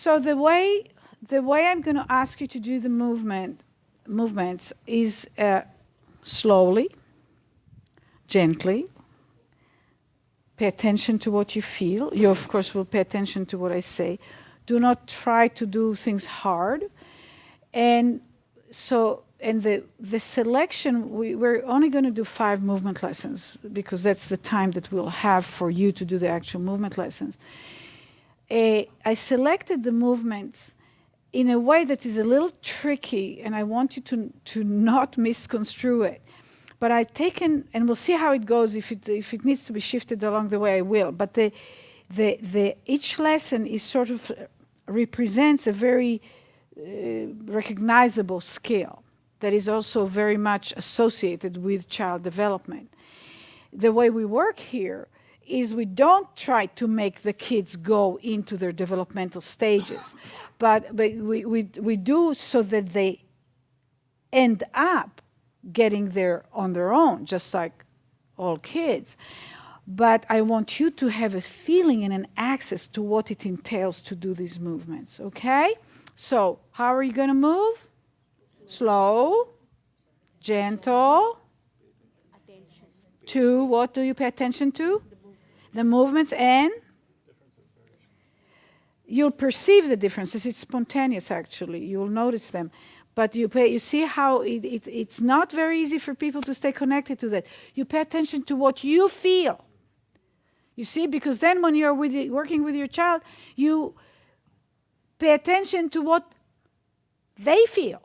So the way I'm going to ask you to do the movements is slowly, gently. Pay attention to what you feel. You, of course, will pay attention to what I say. Do not try to do things hard. And so, and the selection, we're only going to do 5 movement lessons because that's the time that we'll have for you to do the actual movement lessons. I selected the movements in a way that is a little tricky, and I want you to not misconstrue it. But I've taken, and we'll see how it goes. If it needs to be shifted along the way, I will. But each lesson is sort of represents a very recognizable skill that is also very much associated with child development. The way we work here is we don't try to make the kids go into their developmental stages, but we do so that they end up getting there on their own, just like all kids. But I want you to have a feeling and an access to what it entails to do these movements, okay? So, how are you going to move? Slow, gentle. Attention. To what do you pay attention to? The movements, and you'll perceive the differences. It's spontaneous, actually. You'll notice them. But you see how it's not very easy for people to stay connected to that. You pay attention to what you feel. You see, because then when you're working with your child, you pay attention to what they feel.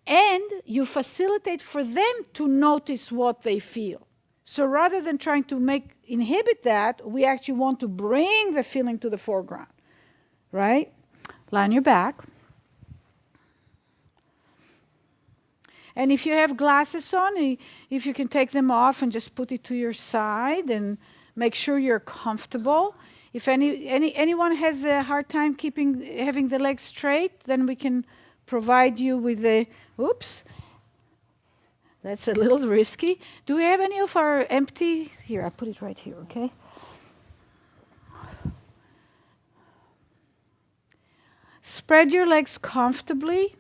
And you facilitate for them to notice what they feel. So rather than trying to inhibit that, we actually want to bring the feeling to the foreground. Right? Lie on your back. And if you have glasses on, if you can take them off and just put it to your side and make sure you're comfortable. If anyone has a hard time having the legs straight, then we can provide you with oops. That's a little risky. Do we have any of our empty? Here, I put it right here, okay? Spread your legs comfortably.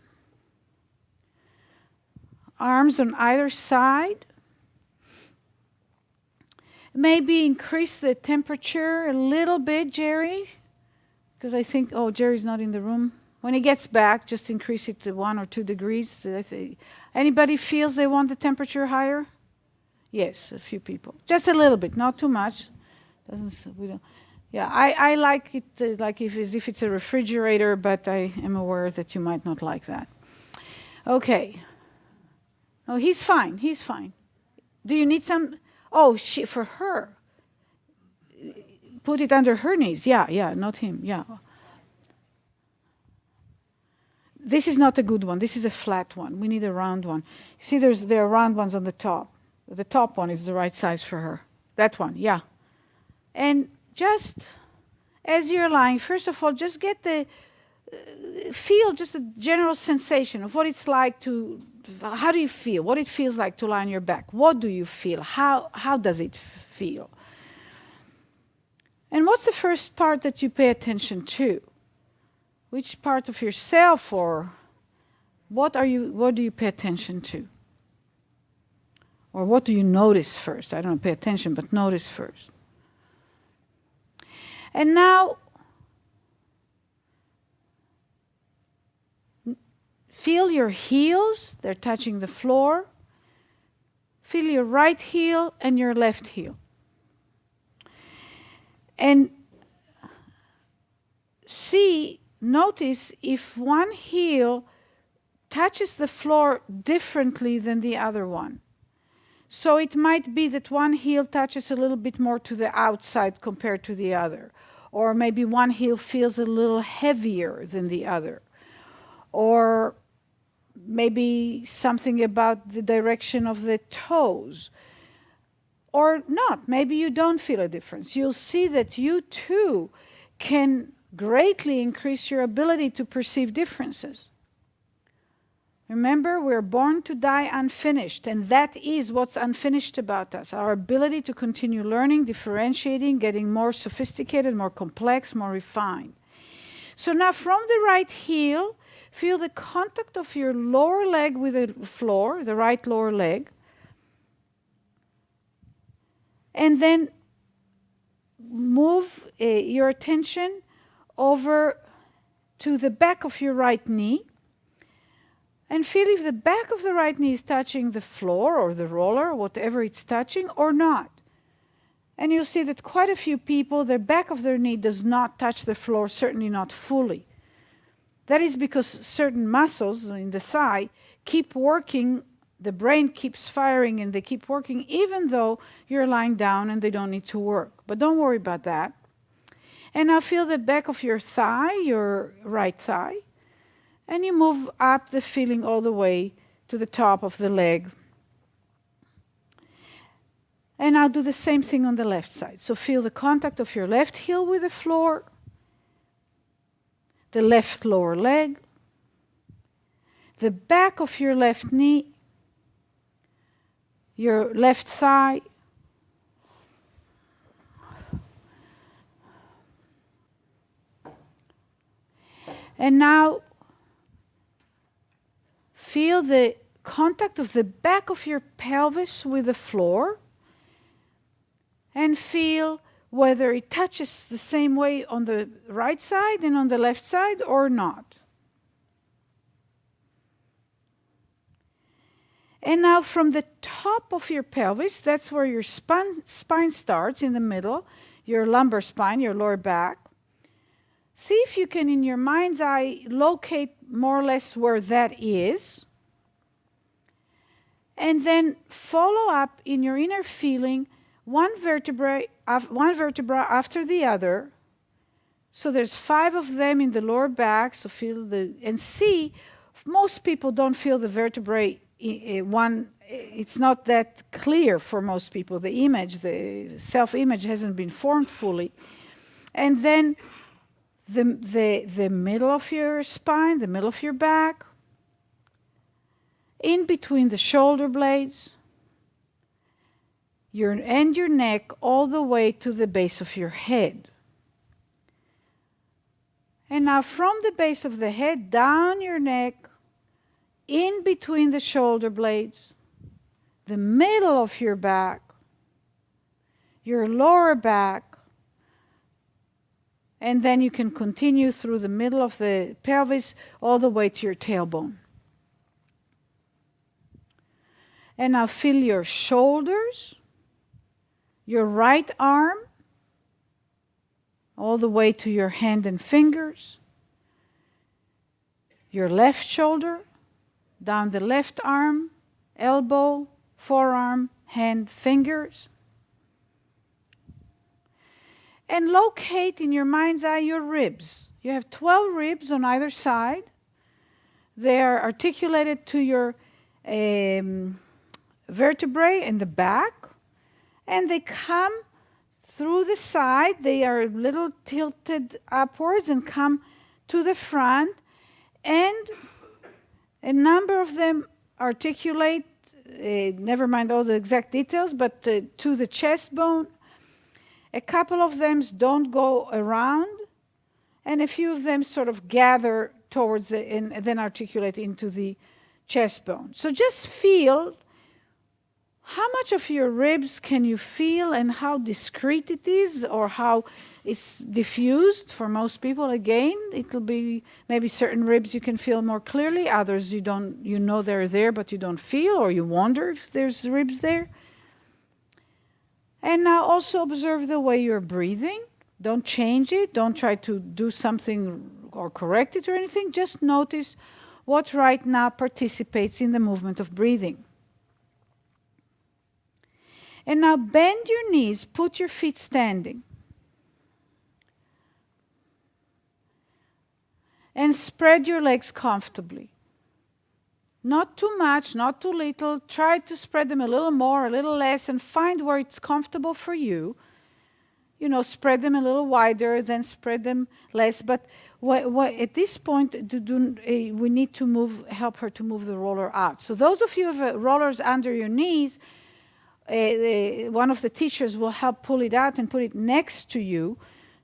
Arms on either side. Maybe increase the temperature a little bit, Jerry. Because I think, Jerry's not in the room. When he gets back, just increase it to 1 or 2 degrees. Anybody feels they want the temperature higher? Yes, a few people. Just a little bit, not too much. I like it as if it's a refrigerator, but I am aware that you might not like that. Okay. Oh, he's fine. He's fine. Do you need some? For her. Put it under her knees. Yeah, not him. Yeah. This is not a good one. This is a flat one. We need a round one. See, there are round ones on the top. The top one is the right size for her. That one, yeah. And just as you're lying, first of all, just get feel just a general sensation of what it's like how do you feel? What it feels like to lie on your back. What do you feel? How does it feel? And what's the first part that you pay attention to? Which part of yourself, or what do you pay attention to? Or what do you notice first? I don't know, pay attention, but notice first. And now, feel your heels, they're touching the floor. Feel your right heel and your left heel. And notice if one heel touches the floor differently than the other one. So it might be that one heel touches a little bit more to the outside compared to the other. Or maybe one heel feels a little heavier than the other. Or maybe something about the direction of the toes. Or not. Maybe you don't feel a difference. You'll see that you too can greatly increase your ability to perceive differences. Remember, we're born to die unfinished, and that is what's unfinished about us. Our ability to continue learning, differentiating, getting more sophisticated, more complex, more refined. So now from the right heel, feel the contact of your lower leg with the floor, the right lower leg. And then move your attention over to the back of your right knee. And feel if the back of the right knee is touching the floor or the roller, whatever it's touching, or not. And you'll see that quite a few people, the back of their knee does not touch the floor, certainly not fully. That is because certain muscles in the thigh keep working, the brain keeps firing and they keep working even though you're lying down and they don't need to work. But don't worry about that. And now feel the back of your thigh, your right thigh. And you move up the feeling all the way to the top of the leg. And now do the same thing on the left side. So feel the contact of your left heel with the floor, the left lower leg, the back of your left knee, your left thigh, and now feel the contact of the back of your pelvis with the floor, and feel whether it touches the same way on the right side and on the left side or not. And now from the top of your pelvis, that's where your spine starts, in the middle, your lumbar spine, your lower back. See if you can, in your mind's eye, locate more or less where that is. And then follow up in your inner feeling one vertebra after the other. So there's 5 of them in the lower back. So feel and see. Most people don't feel the vertebrae. It's not that clear for most people. The image, the self-image, hasn't been formed fully. And then the middle of your spine, the middle of your back, in between the shoulder blades, your neck, all the way to the base of your head. And now from the base of the head, down your neck, in between the shoulder blades, the middle of your back, your lower back, and then you can continue through the middle of the pelvis all the way to your tailbone. And now feel your shoulders, your right arm, all the way to your hand and fingers, your left shoulder, down the left arm, elbow, forearm, hand, fingers. And locate in your mind's eye your ribs. You have 12 ribs on either side. They are articulated to your vertebrae in the back. And they come through the side. They are a little tilted upwards and come to the front. And a number of them articulate, never mind all the exact details, but to the chest bone. A couple of them don't go around, and a few of them sort of gather towards and then articulate into the chest bone. So just feel how much of your ribs can you feel and how discrete it is, or how it's diffused. For most people, again, it'll be maybe certain ribs you can feel more clearly, others you don't, you know they're there but you don't feel, or you wonder if there's ribs there. And now also observe the way you're breathing. Don't change it, don't try to do something or correct it or anything, just notice what right now participates in the movement of breathing. And now bend your knees, put your feet standing. And spread your legs comfortably. Not too much, not too little. Try to spread them a little more, a little less, and find where it's comfortable for you. You know, spread them a little wider, then spread them less. But at this point, we need to help her to move the roller out. So those of you who have rollers under your knees, one of the teachers will help pull it out and put it next to you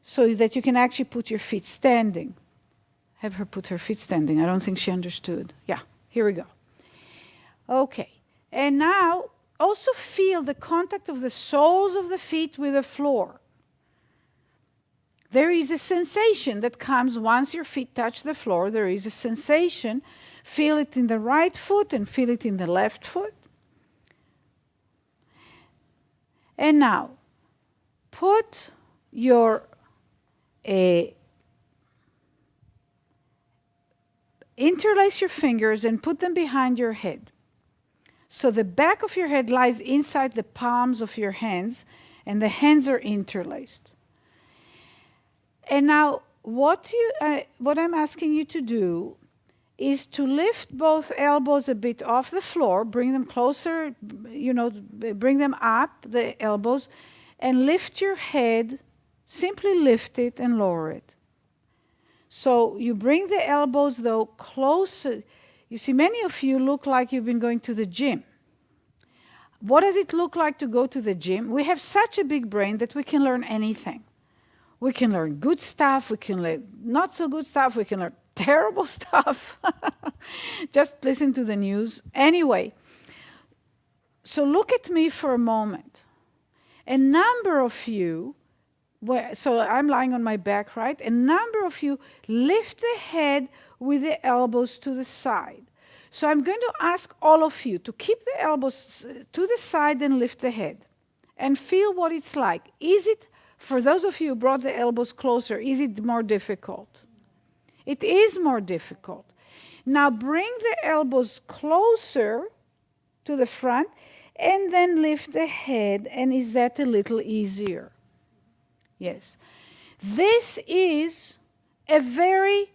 so that you can actually put your feet standing. have her put her feet standing. I don't think she understood. Yeah, here we go. Okay, and now also feel the contact of the soles of the feet with the floor. There is a sensation that comes once your feet touch the floor. There is a sensation. Feel it in the right foot and feel it in the left foot. And now, put your interlace your fingers and put them behind your head. So the back of your head lies inside the palms of your hands, and the hands are interlaced. And now, what I'm asking you to do is to lift both elbows a bit off the floor, bring them closer, bring them up, the elbows, and lift your head, simply lift it and lower it. So you bring the elbows, though, closer. You see, many of you look like you've been going to the gym. What does it look like to go to the gym? We have such a big brain that we can learn anything. We can learn good stuff, we can learn not so good stuff, we can learn terrible stuff. Just listen to the news. Anyway, so look at me for a moment. A number of you, so I'm lying on my back, right? A number of you lift the head with the elbows to the side. So I'm going to ask all of you to keep the elbows to the side and lift the head. And feel what it's like. Is it, for those of you who brought the elbows closer, is it more difficult? It is more difficult. Now bring the elbows closer to the front and then lift the head. And is that a little easier? Yes. This is a very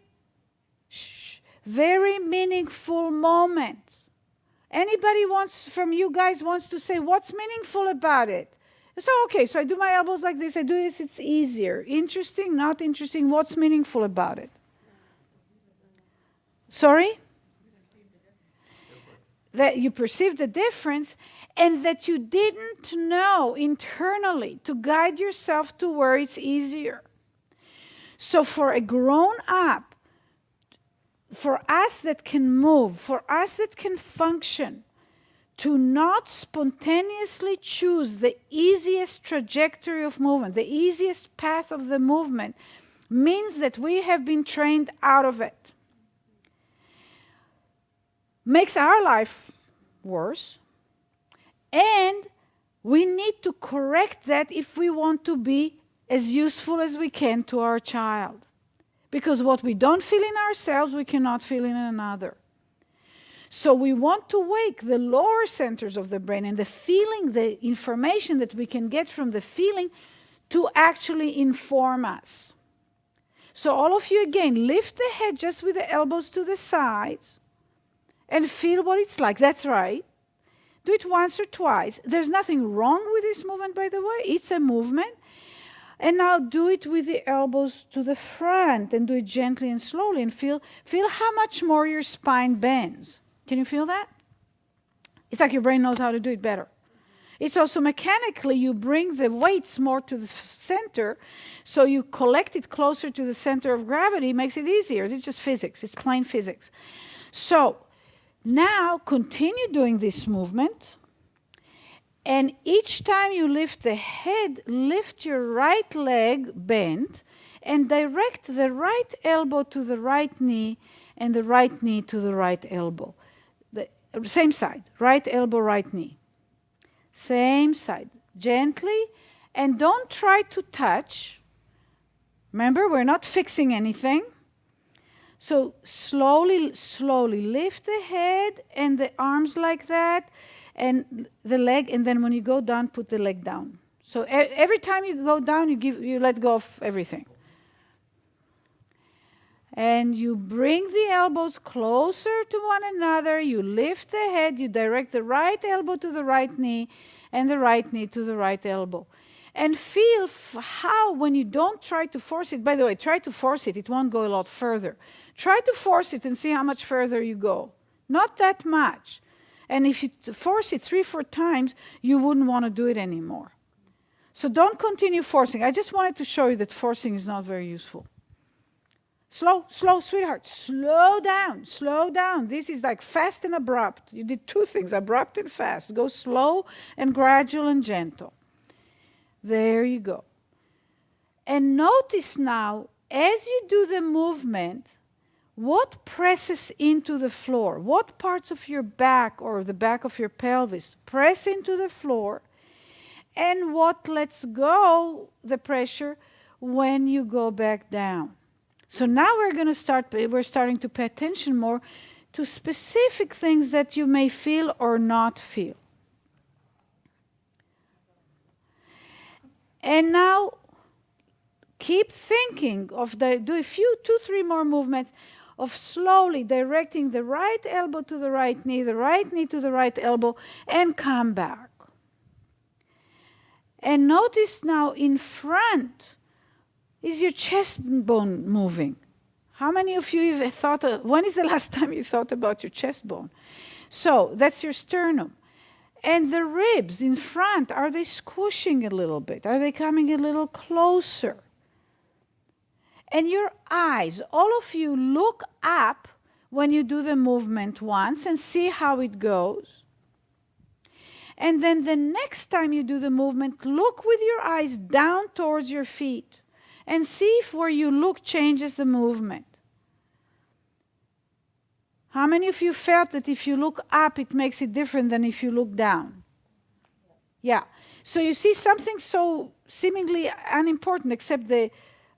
meaningful moment. Anybody from you guys wants to say what's meaningful about it? So, okay, so I do my elbows like this, I do this, it's easier. Interesting, not interesting, what's meaningful about it? Sorry? That you perceive the difference and that you didn't know internally to guide yourself to where it's easier. So for a grown up, for us that can move, for us that can function, to not spontaneously choose the easiest trajectory of movement, the easiest path of the movement, means that we have been trained out of it. Makes our life worse. And we need to correct that if we want to be as useful as we can to our child. Because what we don't feel in ourselves, we cannot feel in another. So we want to wake the lower centers of the brain and the feeling, the information that we can get from the feeling to actually inform us. So all of you again, lift the head just with the elbows to the sides and feel what it's like. That's right. Do it once or twice. There's nothing wrong with this movement, by the way. It's a movement. And now do it with the elbows to the front and do it gently and slowly and feel how much more your spine bends. Can you feel that? It's like your brain knows how to do it better. It's also mechanically, you bring the weights more to the center, so you collect it closer to the center of gravity, makes it easier. It's just physics. It's plain physics. So now continue doing this movement. And each time you lift the head, lift your right leg bent and direct the right elbow to the right knee and the right knee to the right elbow. Same side, right elbow, right knee. Same side, gently, and don't try to touch. Remember, we're not fixing anything. So slowly, slowly lift the head and the arms like that, and the leg, and then when you go down, put the leg down. So every time you go down, you let go of everything. And you bring the elbows closer to one another, you lift the head, you direct the right elbow to the right knee, and the right knee to the right elbow. And feel how, when you don't try to force it, by the way, try to force it, it won't go a lot further. Try to force it and see how much further you go. Not that much. And if you force it 3-4 times, you wouldn't want to do it anymore. So don't continue forcing. I just wanted to show you that forcing is not very useful. Slow, slow, sweetheart. Slow down, slow down. This is like fast and abrupt. You did two things, abrupt and fast. Go slow and gradual and gentle. There you go. And notice now, as you do the movement, what presses into the floor? What parts of your back or the back of your pelvis press into the floor? And what lets go the pressure when you go back down? So now we're starting to pay attention more to specific things that you may feel or not feel. And now keep thinking of do a few, 2, 3 more movements of slowly directing the right elbow to the right knee to the right elbow, and come back. And notice now in front, is your chest bone moving? How many of you have thought, when is the last time you thought about your chest bone? So that's your sternum. And the ribs in front, are they squishing a little bit? Are they coming a little closer? And your eyes, all of you look up when you do the movement once and see how it goes. And then the next time you do the movement, look with your eyes down towards your feet and see if where you look changes the movement. How many of you felt that if you look up, it makes it different than if you look down? Yeah. So you see something so seemingly unimportant, except the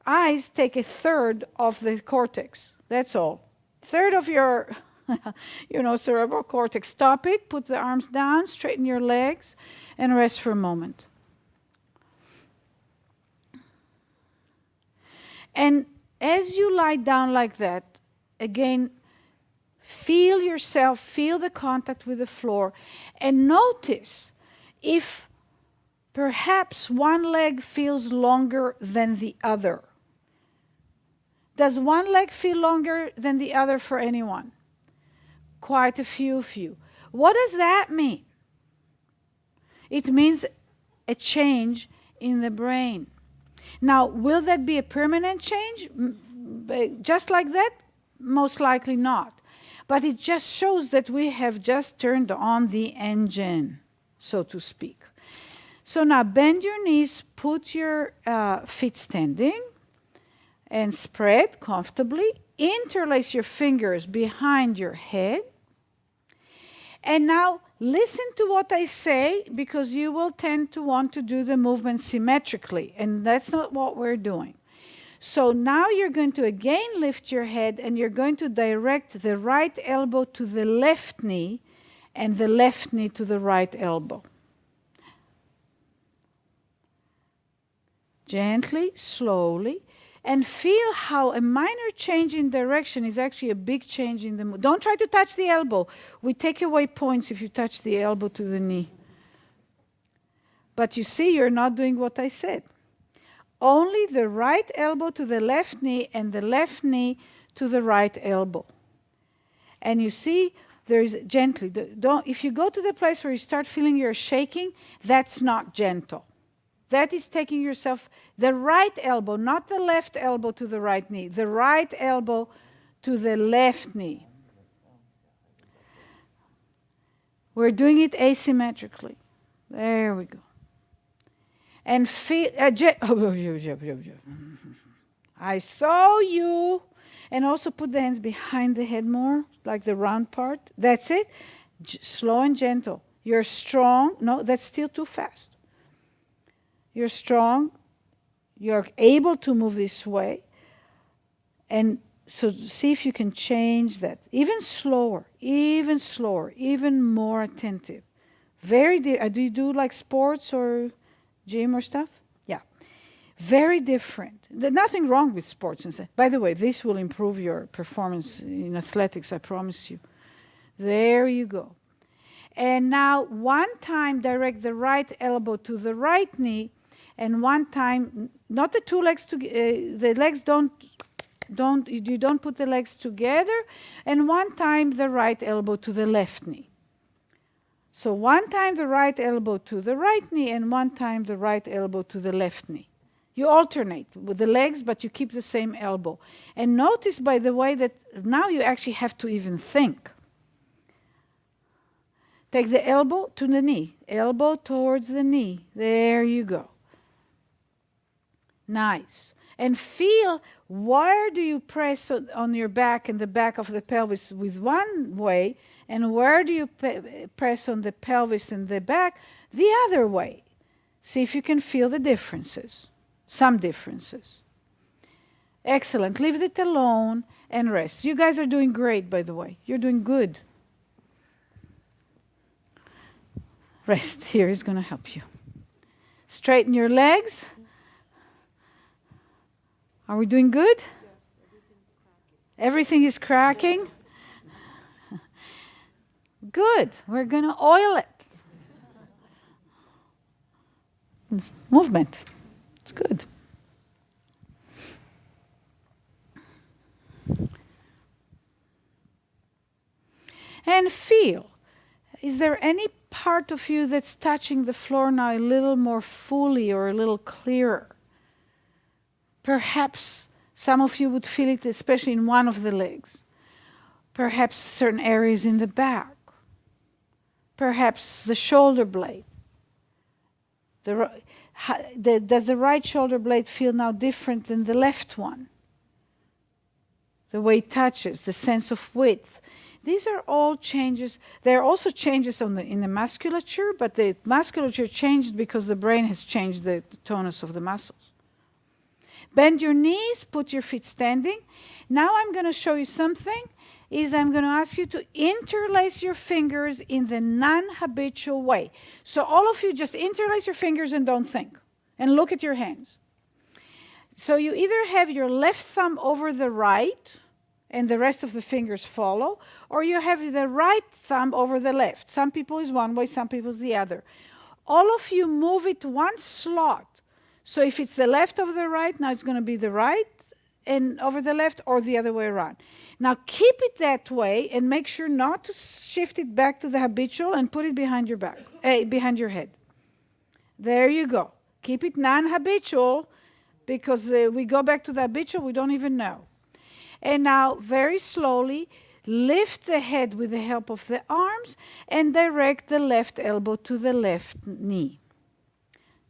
eyes take a third of the cortex. That's all. Third of your cerebral cortex. Stop it, put the arms down, straighten your legs, and rest for a moment. And as you lie down like that, again, feel yourself, feel the contact with the floor, and notice if perhaps one leg feels longer than the other. Does one leg feel longer than the other for anyone? Quite a few of you. What does that mean? It means a change in the brain. Now, will that be a permanent change? Just like that? Most likely not. But it just shows that we have just turned on the engine, so to speak. So now bend your knees, put your feet standing, and spread comfortably. Interlace your fingers behind your head. And now listen to what I say, because you will tend to want to do the movement symmetrically, and that's not what we're doing. So now you're going to again lift your head, and you're going to direct the right elbow to the left knee and the left knee to the right elbow. Gently, slowly, and feel how a minor change in direction is actually a big change in the movement. Don't try to touch the elbow. We take away points if you touch the elbow to the knee. But you see, you're not doing what I said. Only the right elbow to the left knee and the left knee to the right elbow. And you see, there is gently. If you go to the place where you start feeling you're shaking, that's not gentle. That is taking yourself, the right elbow, not the left elbow to the right knee, the right elbow to the left knee. We're doing it asymmetrically. There we go. And feel, I saw you. And also put the hands behind the head more, like the round part. That's it. Slow and gentle. You're strong. No, that's still too fast. You're strong. You're able to move this way. And so see if you can change that. Even slower, even more attentive. Do you do like sports or gym or stuff? Yeah. Very different. There's nothing wrong with sports. By the way, this will improve your performance in athletics, I promise you. There you go. And now one time direct the right elbow to the right knee, and one time, not the two legs together, the legs you don't put the legs together, and one time the right elbow to the left knee. So one time the right elbow to the right knee, and one time the right elbow to the left knee. You alternate with the legs, but you keep the same elbow. And notice, by the way, that now you actually have to even think. Take the elbow to the knee, elbow towards the knee. There you go. Nice. And feel, where do you press on your back and the back of the pelvis with one way, and where do you press on the pelvis and the back the other way? See if you can feel the differences, some differences. Excellent. Leave it alone and rest. You guys are doing great, by the way. You're doing good. Rest here is going to help you. Straighten your legs. Are we doing good? Yes, everything is cracking. Good. We're going to oil it. Movement. It's good. And feel. Is there any part of you that's touching the floor now a little more fully or a little clearer? Perhaps some of you would feel it especially in one of the legs. Perhaps certain areas in the back. Perhaps the shoulder blade. Does the right shoulder blade feel now different than the left one? The way it touches, the sense of width. These are all changes. There are also changes in the musculature, but the musculature changed because the brain has changed the tonus of the muscles. Bend your knees, put your feet standing. Now I'm going to show you something. I'm going to ask you to interlace your fingers in the non-habitual way. So all of you just interlace your fingers and don't think. And look at your hands. So you either have your left thumb over the right, and the rest of the fingers follow, or you have the right thumb over the left. Some people is one way, some people is the other. All of you move it one slot. So if it's the left over the right, now it's going to be the right and over the left, or the other way around. Now keep it that way and make sure not to shift it back to the habitual and put it behind your back, behind your head. There you go. Keep it non-habitual, because we go back to the habitual, we don't even know. And now very slowly lift the head with the help of the arms and direct the left elbow to the left knee.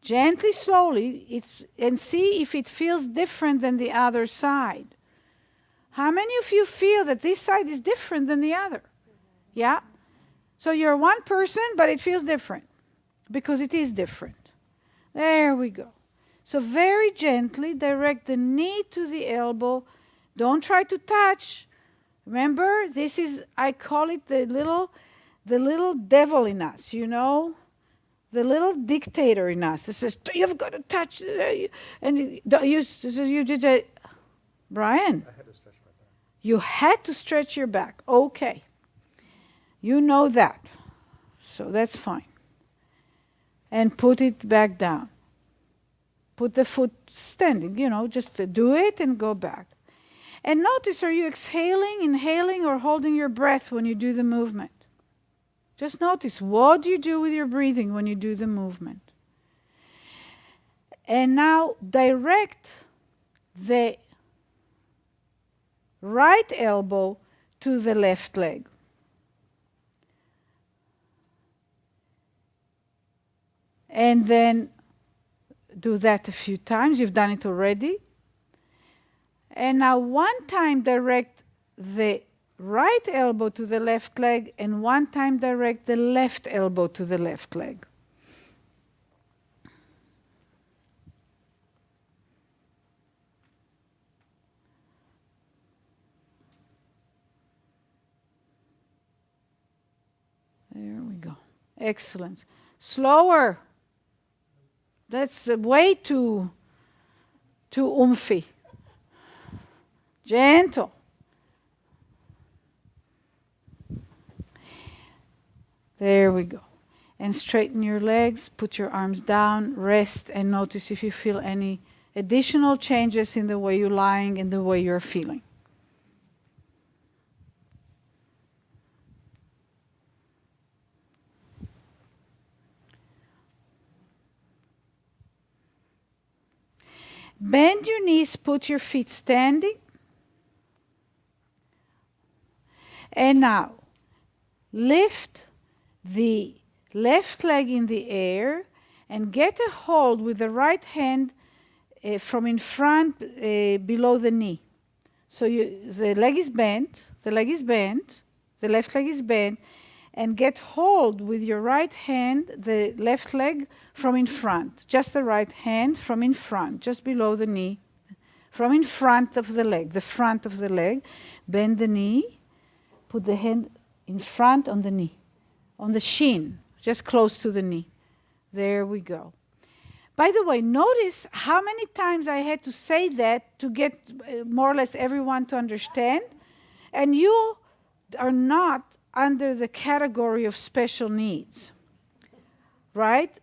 Gently, slowly, and see if it feels different than the other side. How many of you feel that this side is different than the other? Yeah? So you're one person, but it feels different, because it is different. There we go. So very gently direct the knee to the elbow. Don't try to touch. Remember, this is, I call it the little devil in us, you know? The little dictator in us that says, you've got to touch. And you did it. Brian, I had to stretch my back. You had to stretch your back. Okay. You know that. So that's fine. And put it back down. Put the foot standing, just do it and go back. And notice, are you exhaling, inhaling, or holding your breath when you do the movement? Just notice, what do you do with your breathing when you do the movement? And now direct the right elbow to the left leg. And then do that a few times. You've done it already. And now one time direct the right elbow to the left leg, and one time direct the left elbow to the left leg. There we go. Excellent. Slower. That's way too oomphy. Gentle. There we go. And straighten your legs, put your arms down, rest, and notice if you feel any additional changes in the way you're lying and the way you're feeling. Bend your knees, put your feet standing. And now, lift the left leg in the air and get a hold with the right hand from in front below the knee. So the leg is bent, the left leg is bent, and get hold with your right hand, the left leg from in front, just the right hand from in front, just below the knee, from in front of the leg, the front of the leg. Bend the knee, put the hand in front on the knee, on the shin, just close to the knee. There we go. By the way, notice how many times I had to say that to get more or less everyone to understand. And you are not under the category of special needs, right?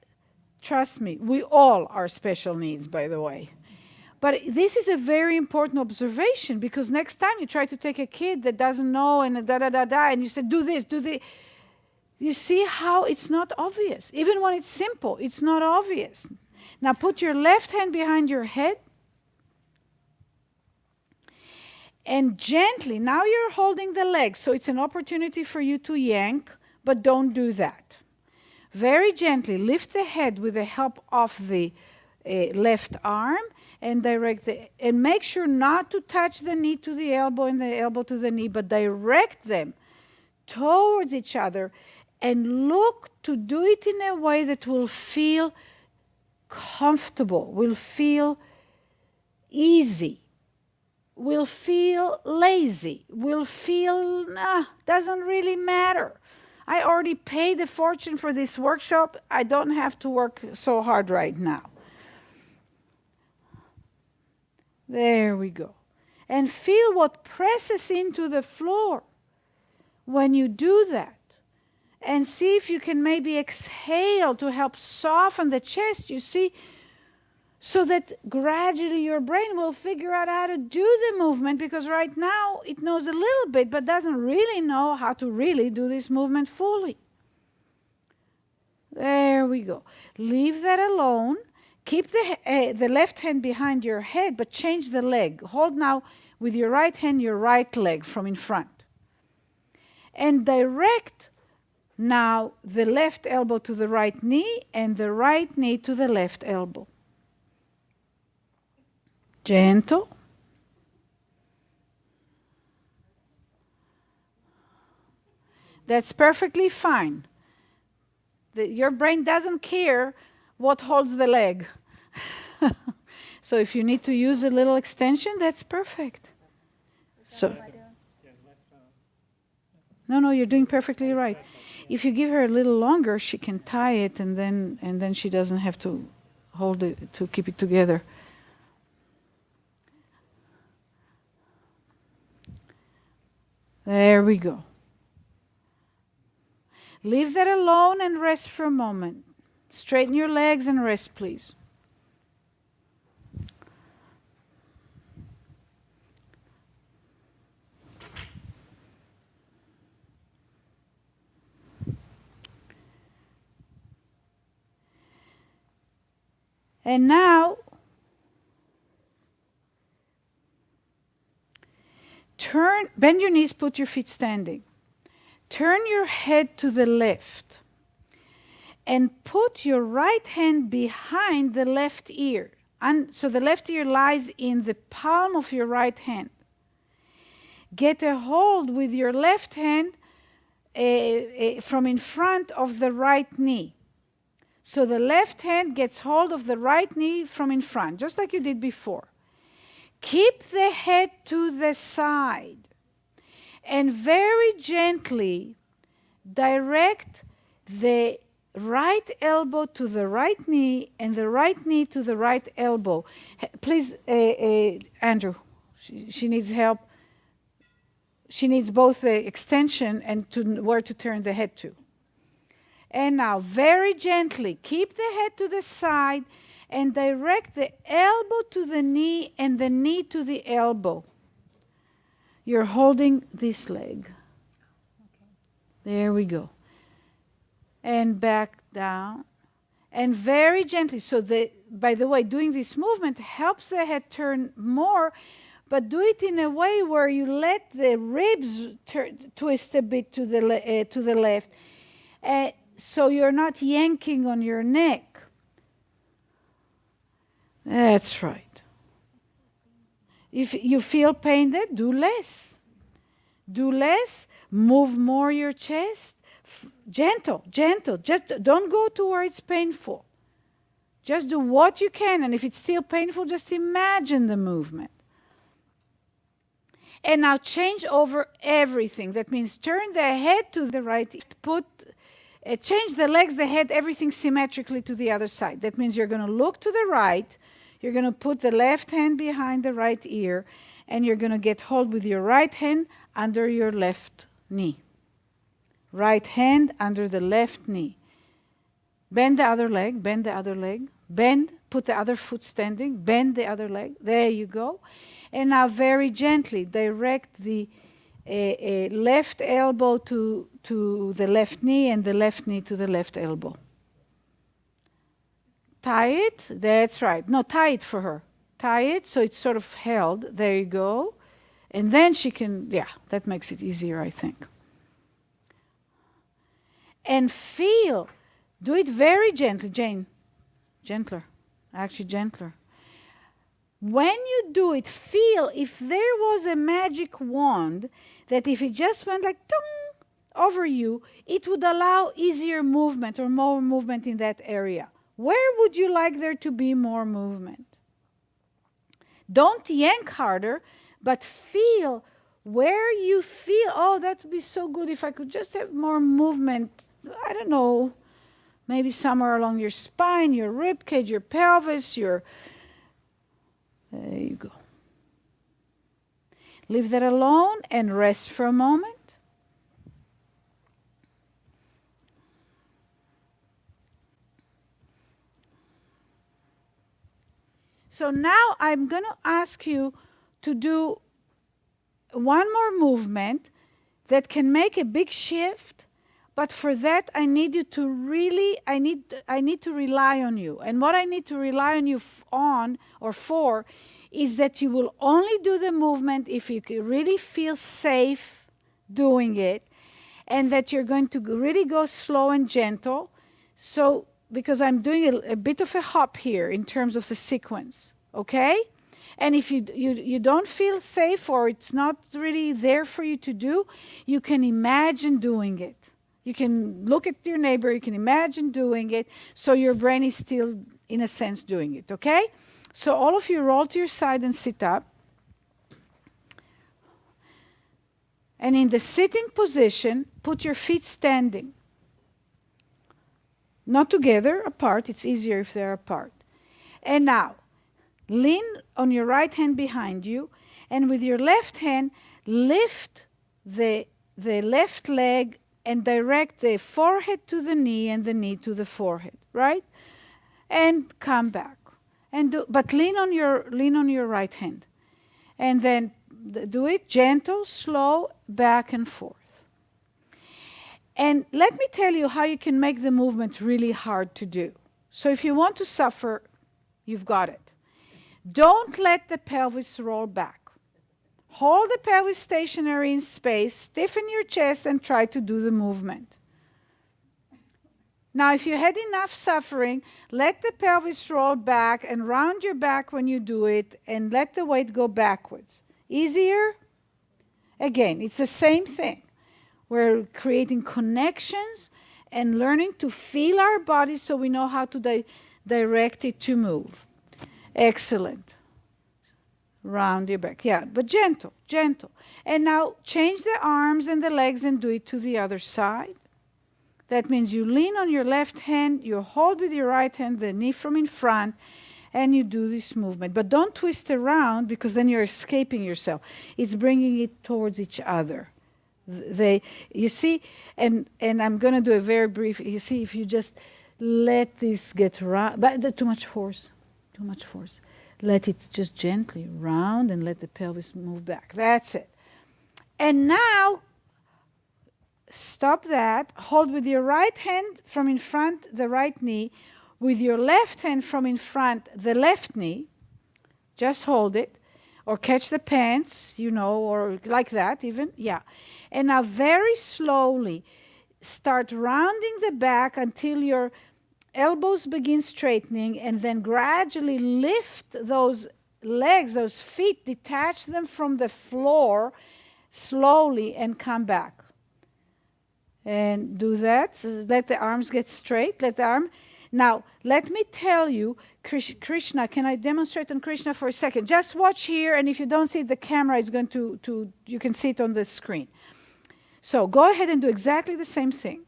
Trust me, we all are special needs, by the way. But this is a very important observation, because next time you try to take a kid that doesn't know and and you say, do this, do this. You see how it's not obvious. Even when it's simple, it's not obvious. Now put your left hand behind your head. And gently, now you're holding the leg, so it's an opportunity for you to yank, but don't do that. Very gently lift the head with the help of the left arm and and make sure not to touch the knee to the elbow and the elbow to the knee, but direct them towards each other and look to do it in a way that will feel comfortable, will feel easy, will feel lazy, will feel, doesn't really matter. I already paid a fortune for this workshop. I don't have to work so hard right now. There we go. And feel what presses into the floor when you do that. And see if you can maybe exhale to help soften the chest, you see, so that gradually your brain will figure out how to do the movement, because right now it knows a little bit but doesn't really know how to really do this movement fully. There we go. Leave that alone. Keep the left hand behind your head, but change the leg. Hold now with your right hand your right leg from in front. And direct now the left elbow to the right knee and the right knee to the left elbow. Gentle. That's perfectly fine. Your brain doesn't care what holds the leg. So if you need to use a little extension, that's perfect. So, no, you're doing perfectly right. If you give her a little longer, she can tie it, and then she doesn't have to hold it to keep it together. There we go. Leave that alone and rest for a moment. Straighten your legs and rest, please. And now, bend your knees, put your feet standing. Turn your head to the left and put your right hand behind the left ear. So the left ear lies in the palm of your right hand. Get a hold with your left hand from in front of the right knee. So the left hand gets hold of the right knee from in front, just like you did before. Keep the head to the side and very gently direct the right elbow to the right knee and the right knee to the right elbow. Please, Andrew, she needs help. She needs both the extension and where to turn the head to. And now, very gently, keep the head to the side and direct the elbow to the knee and the knee to the elbow. You're holding this leg. Okay. There we go. And back down. And very gently. So, by the way, doing this movement helps the head turn more, but do it in a way where you let the ribs twist a bit to the left. So you're not yanking on your neck. That's right. If you feel pain there, do less. Do less. Move more your chest. Gentle, gentle. Just don't go to where it's painful. Just do what you can. And if it's still painful, just imagine the movement. And now change over everything. That means turn the head to the right. Change the legs, the head, everything symmetrically to the other side. That means you're going to look to the right. You're going to put the left hand behind the right ear. And you're going to get hold with your right hand under your left knee. Right hand under the left knee. Bend the other leg, bend the other leg. Bend, put the other foot standing, bend the other leg. There you go. And now very gently direct the left elbow to the left knee and the left knee to the left elbow. Tie it. That's right. No, tie it for her. Tie it so it's sort of held. There you go. And then she can, that makes it easier, I think. And feel. Do it very gently, Jane. Gentler. Actually, gentler. When you do it, feel if there was a magic wand that if it just went like dong over you, it would allow easier movement or more movement in that area. Where would you like there to be more movement? Don't yank harder, but feel where you feel, oh, that would be so good if I could just have more movement. I don't know, maybe somewhere along your spine, your rib cage, your pelvis, there you go. Leave that alone and rest for a moment. So now I'm going to ask you to do one more movement that can make a big shift, but for that I need you to really, I need to rely on you. And what I need to rely on you for is that you will only do the movement if you really feel safe doing it, and that you're going to really go slow and gentle. So, because I'm doing a bit of a hop here in terms of the sequence, okay? And if you don't feel safe or it's not really there for you to do, you can imagine doing it. You can look at your neighbor, you can imagine doing it, so your brain is still, in a sense, doing it, okay? So all of you roll to your side and sit up. And in the sitting position, put your feet standing. Not together, apart. It's easier if they're apart. And now, lean on your right hand behind you, and with your left hand, lift the left leg and direct the forehead to the knee and the knee to the forehead, right? And come back. But lean on your right hand. And then do it gentle, slow, back and forth. And let me tell you how you can make the movement really hard to do. So if you want to suffer, you've got it. Don't let the pelvis roll back. Hold the pelvis stationary in space, stiffen your chest, and try to do the movement. Now, if you had enough suffering, let the pelvis roll back and round your back when you do it, and let the weight go backwards. Easier? Again, it's the same thing. We're creating connections and learning to feel our body so we know how to direct it to move. Excellent. Round your back. Yeah, but gentle, gentle. And now change the arms and the legs and do it to the other side. That means you lean on your left hand, you hold with your right hand the knee from in front, and you do this movement. But don't twist around, because then you're escaping yourself. It's bringing it towards each other. You see, and I'm going to do a very brief, you see, if you just let this get round, but too much force. Let it just gently round and let the pelvis move back. That's it. And now, stop that. Hold with your right hand from in front, the right knee. with your left hand from in front, the left knee, just hold it, or catch the pants, or like that even, yeah. And now very slowly, start rounding the back until your elbows begin straightening, and then gradually lift those legs, those feet, detach them from the floor slowly and come back. And do that. So let the arms get straight. Now, let me tell you, Krishna, can I demonstrate on Krishna for a second? Just watch here, and if you don't see the camera, it's going to you can see it on the screen. So go ahead and do exactly the same thing.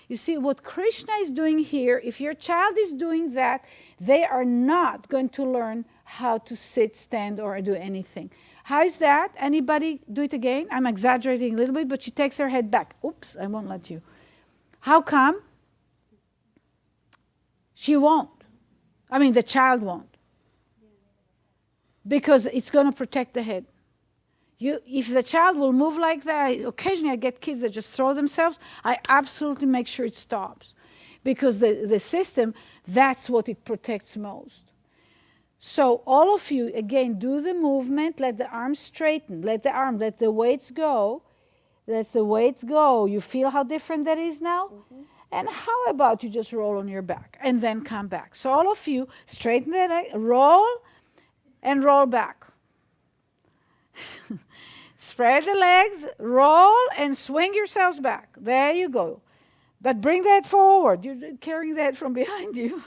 You see, what Krishna is doing here, if your child is doing that, they are not going to learn how to sit, stand, or do anything. How is that? Anybody do it again? I'm exaggerating a little bit, but she takes her head back. Oops, I won't let you. How come? She won't. I mean, the child won't. Because it's going to protect the head. If the child will move like that, occasionally I get kids that just throw themselves, I absolutely make sure it stops. Because the system, that's what it protects most. So all of you, again, do the movement, let the arms straighten, let the weights go. Let the weights go. You feel how different that is now? Mm-hmm. And how about you just roll on your back and then come back? So all of you, straighten the leg, roll, and roll back. Spread the legs, roll, and swing yourselves back. There you go. But bring the head forward. You're carrying the head from behind you.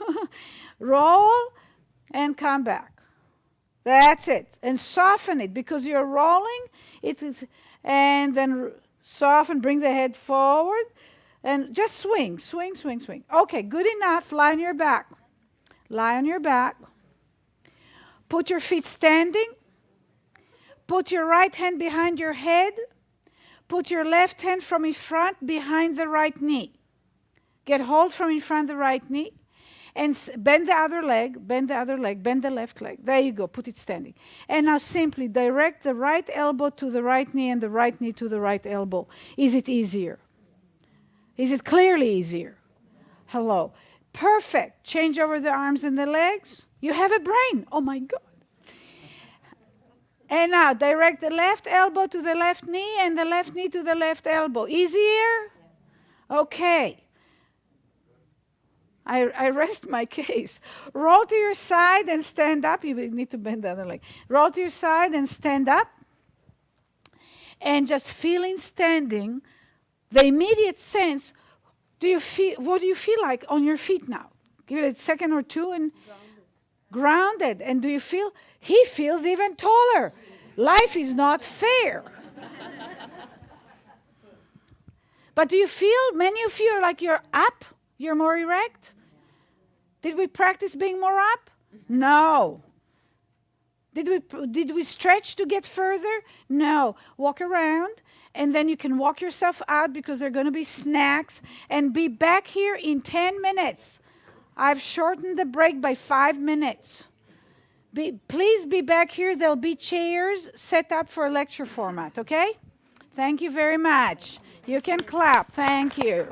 Roll and come back. That's it. And soften it because you're rolling. And then soften, bring the head forward. And just swing, swing, swing, swing. Okay, good enough. Lie on your back. Lie on your back. Put your feet standing. Put your right hand behind your head. Put your left hand from in front behind the right knee. Get hold from in front of the right knee. And bend the other leg, bend the left leg. There you go, put it standing. And now simply direct the right elbow to the right knee and the right knee to the right elbow. Is it easier? Is it clearly easier? Hello. Perfect. Change over the arms and the legs. You have a brain. Oh my God. And now direct the left elbow to the left knee and the left knee to the left elbow. Easier? Okay. I rest my case. Roll to your side and stand up. You need to bend the other leg. Roll to your side and stand up. And just feeling standing, the immediate sense, what do you feel like on your feet now? Give it a second or two and grounded. And do you feel, he feels even taller. Life is not fair. But do you feel, many of you are like you're up, you're more erect? Did we practice being more up? No. Did we stretch to get further? No. Walk around, and then you can walk yourself out because there are going to be snacks, and be back here in 10 minutes. I've shortened the break by 5 minutes. Please be back here. There'll be chairs set up for a lecture format, okay? Thank you very much. You can clap. Thank you.